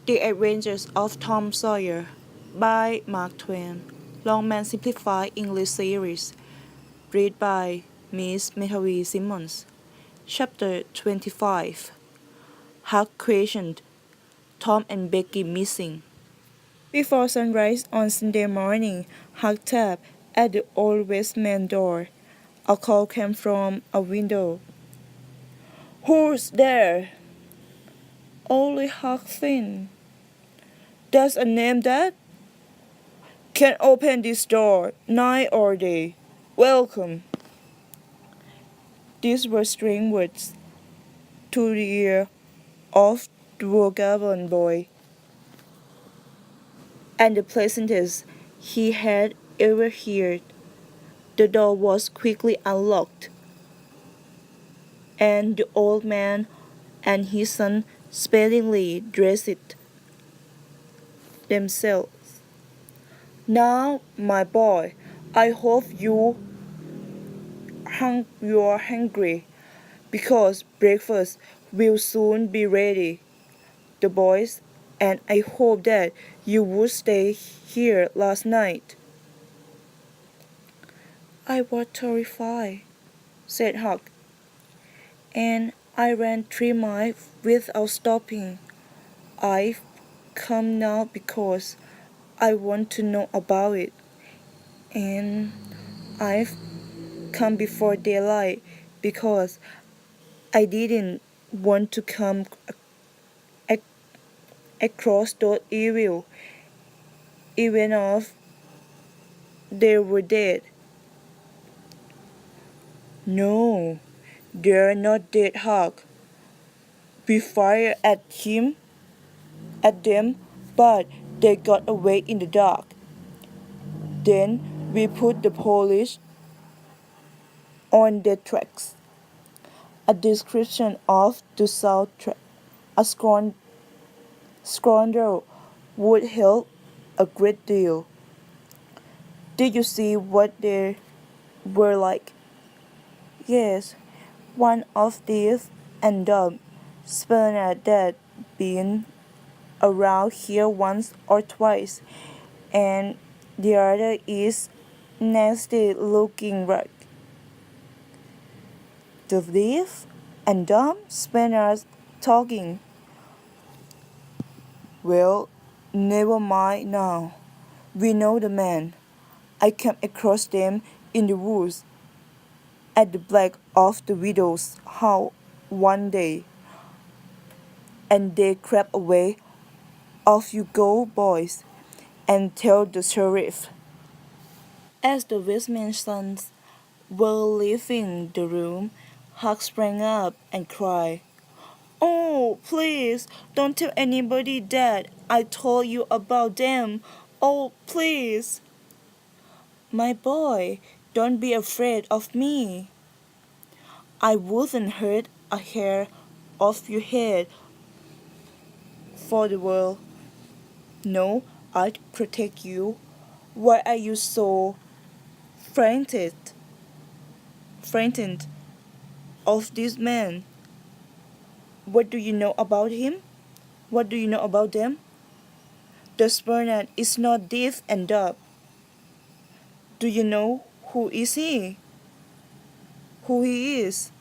The Adventures of Tom Sawyer by Mark Twain. Longman Simplified English Series. Read by Miss Mehavi Simmons. Chapter 25. Huck questioned Tom and Becky missing. Before sunrise on Sunday morning, Huck tapped at the old Westman door. A call came from a window. "Who's there?" "Only Huck Finn." "That's a name that can open this door night or day. Welcome." These were strange words to the ear of the vagabond boy, and the pleasantest he had ever heard. The door was quickly unlocked, and the old man and his son speedily dressed themselves. "Now, my boy, I hope you're hungry, because breakfast will soon be ready, the boys, and I hope that you would stay here last night." "I was terrified," said Huck, "and I ran 3 miles without stopping. I've come now because I want to know about it, and I've come before daylight because I didn't want to come across those evil, even if they were dead." "No, they're not dead, Huck. We fired at them, but they got away in the dark. Then we put the police on their tracks." A description of the South a scoundrel would help a great deal. "Did you see what they were like?" "Yes, one of these and dumb Spaniard that been around here once or twice, and the other is nasty looking right." "The deaf and dumb Spaniards talking. Well, never mind now. We know the man. I came across them in the woods at the back of the widow's house one day, and they crept away. Off you go, boys, and tell the sheriff." As the Westman's sons were leaving the room, Huck sprang up and cried, "Oh, please, don't tell anybody that I told you about them. Oh, please." "My boy, don't be afraid of me. I wouldn't hurt a hair of your head for the world. No, I'd protect you. Why are you so frightened frightened of this man? What do you know about him? What do you know about them? The Spaniard is not deaf and dumb. Do you know who is he? Who he is?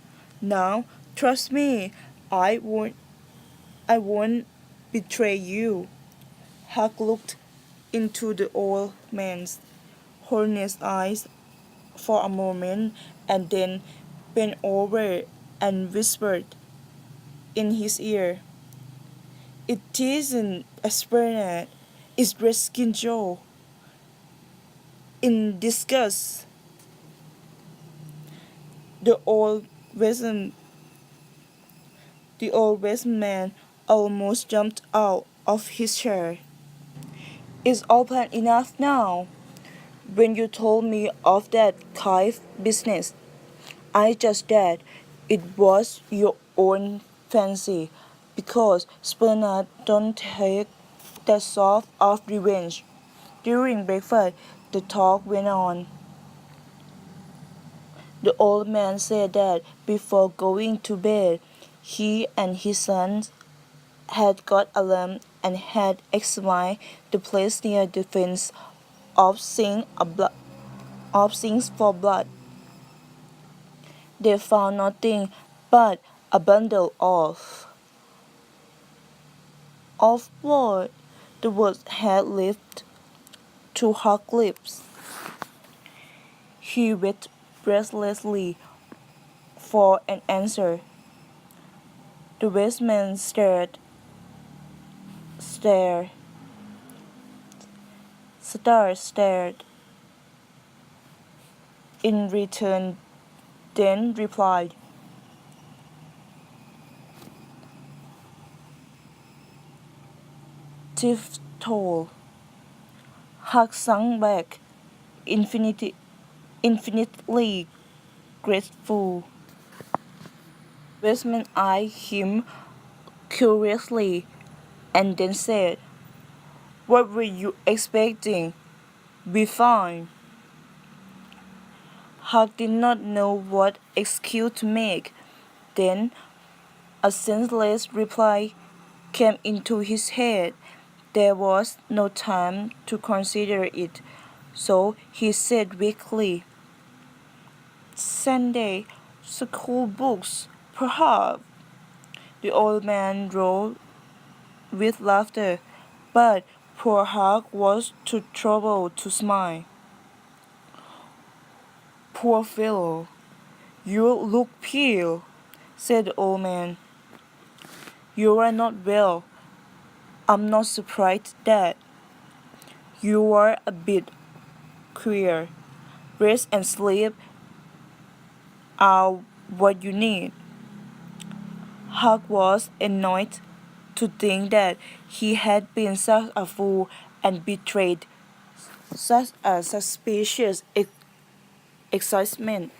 Now, trust me, I won't betray you." Huck looked into the old man's honest eyes for a moment, and then bent over and whispered in his ear, "It isn't a Spaniard, it's Redskin Joe." In disgust, the old Western man almost jumped out of his chair. "It's open enough now. When you told me of that kite business, I just said it was your own fancy, because Spaniards don't take that sort of revenge." During breakfast, the talk went on. The old man said that before going to bed, he and his sons had got a lamb and had examined the place near the fence of sinks for blood. They found nothing but a bundle of what? The words had lifted to Huck's lips. He waited breathlessly for an answer. The Westman stared, stared in return, then replied, "Thief told." Huck sunk back, infinitely grateful. Westman eyed him curiously and then said, "What were you expecting? We fine." Huck did not know what excuse to make. Then a senseless reply came into his head. There was no time to consider it, so he said weakly, "Sunday school books, perhaps." The old man roared with laughter, but poor Huck was too troubled to smile. "Poor fellow, you look pale," said the old man. "You are not well. I'm not surprised that. You are a bit queer. Rest and sleep are what you need." Huck was annoyed to think that he had been such a fool and betrayed such a suspicious excitement.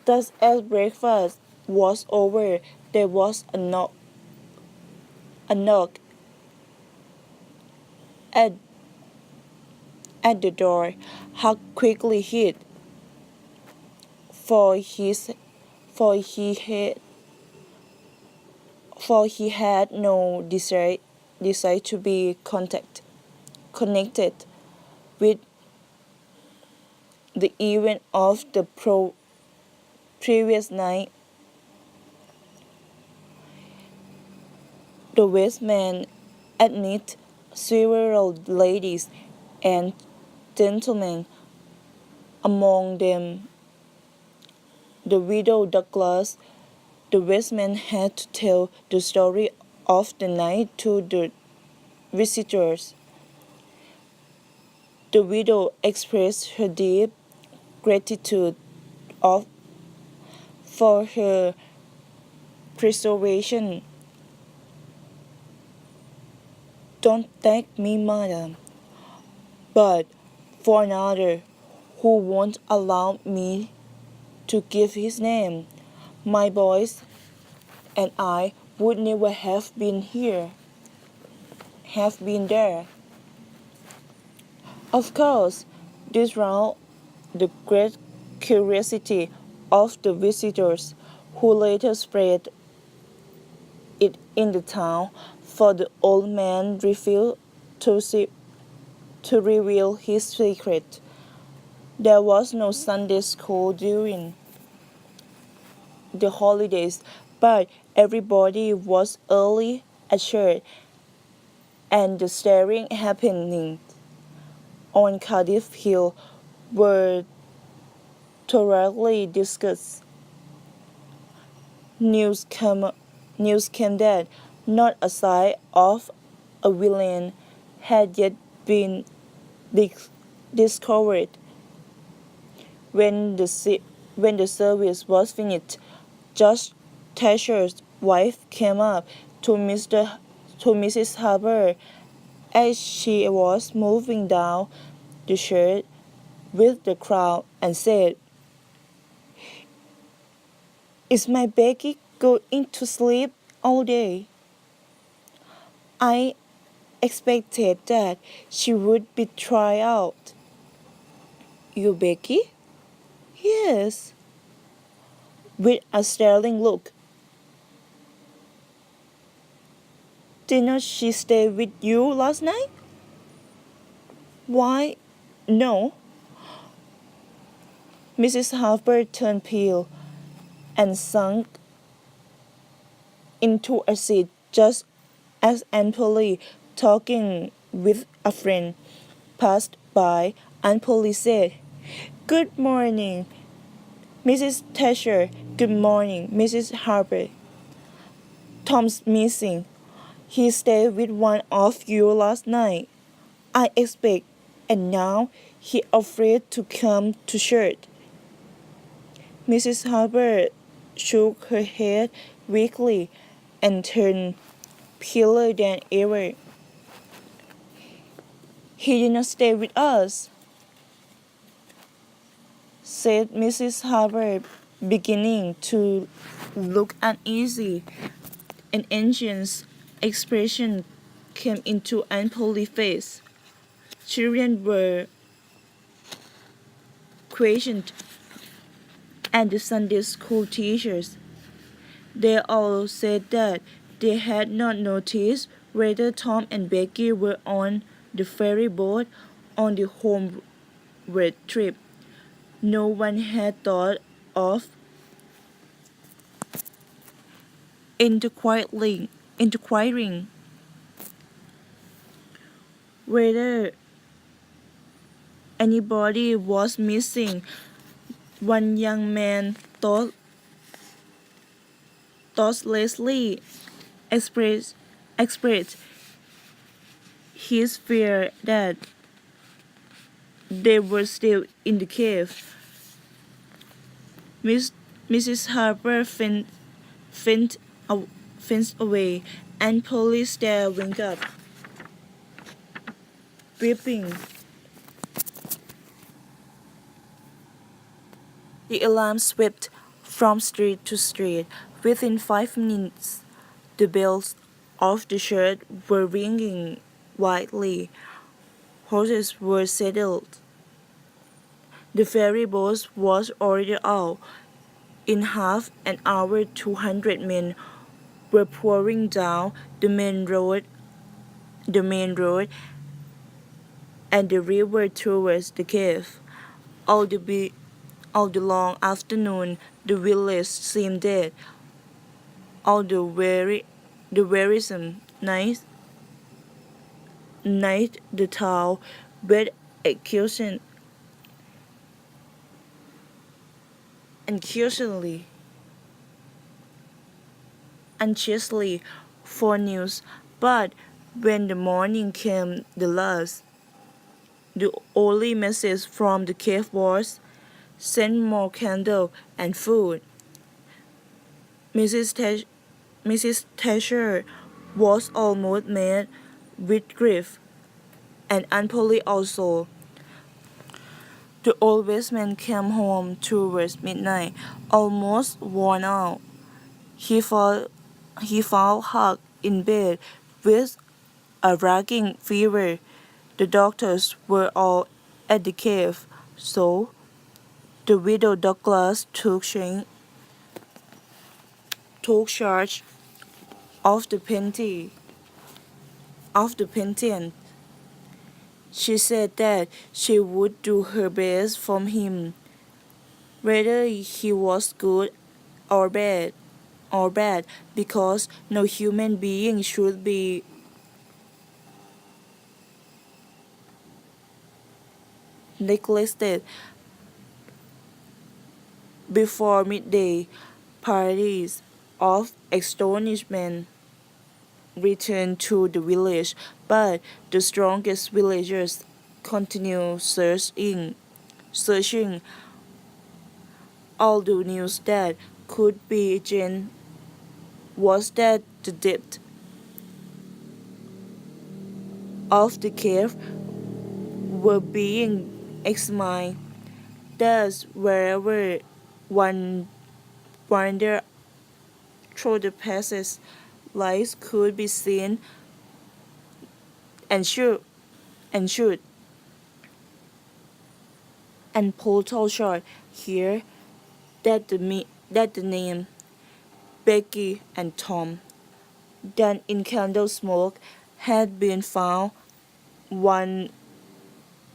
Thus, as breakfast was over, there was a knock at, at the door. Huck quickly hid, for his for he had no desire to be connected with the event of the previous night. The Westman admitted several ladies and gentlemen, among them the widow Douglas. The Westman had to tell the story of the night to the visitors. The widow expressed her deep gratitude of, for her preservation. "Don't thank me, madam, but for another who won't allow me to give his name. My boys and I would never have been there." Of course, this roused the great curiosity of the visitors, who later spread it in the town, for the old man refused to reveal his secret. There was no Sunday school during the holidays, but everybody was early at church, and the stirring happenings on Cardiff Hill were thoroughly discussed. News came that not a sign of a villain had yet been discovered. When the service was finished, Judge Thatcher's wife came up to Mrs. Harper as she was moving down the church with the crowd and said, "Is my Becky going to sleep all day? I expected that she would be tried out." "You, Becky?" "Yes," with a startling look. Did not she stay with you last night? Why, no. Mrs. Harper turned pale and sunk into a seat just as Aunt Polly, talking with a friend, passed by. Aunt Polly said, "Good morning, Mrs. Thatcher. Good morning, Mrs. Harper. Tom's missing. He stayed with one of you last night, I expect, and now he afraid to come to church." Mrs. Harper shook her head weakly and turned paler than ever. "He did not stay with us," said Mrs. Harper, beginning to look uneasy. An anxious expression came into Aunt Polly's face. Children were questioned, and the Sunday school teachers. They all said that they had not noticed whether Tom and Becky were on the ferry boat on the homeward trip. No one had thought of inquiring whether anybody was missing. One young man thoughtlessly expressed his fear that they were still in the cave. Miss, Mrs. Harper fenced away, and police there went up, weeping. The alarm swept from street to street. Within 5 minutes, the bells of the church were ringing wildly. Horses were saddled. The ferry boat was ordered out. In half an hour 200 men were pouring down the main road and the river towards the cave. All the long afternoon the village seemed dead. All the wearisome night the town went anxiously for news, but when the morning came the only message from the cave was, "Send more candle and food." Mrs. Thatcher was almost mad with grief, and Aunt Polly also. The old Westman came home towards midnight, almost worn out. He found Huck in bed with a raging fever. The doctors were all at the cave, so the widow Douglas took charge of the penitentiary. She said that she would do her best for him, whether he was good or bad, because no human being should be neglected. Before midday, parties of astonishment returned to the village, but the strongest villagers continued searching. All the news that could be gained was that the depth of the cave were being examined. Thus, wherever one wandered through the passage, lights could be seen and shoot. And Paul told short here that the name Becky and Tom than in candle smoke had been found. One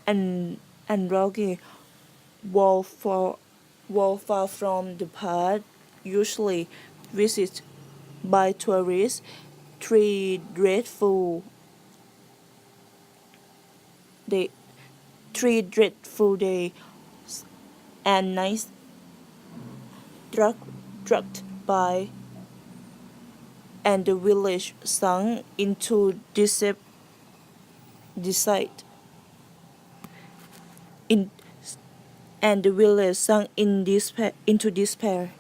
and rocky wall far from the path usually visited by tourists. Three dreadful day, 3 dreadful days and nights struck by, and the village sunk into deceit. In, and the village sunk into despair.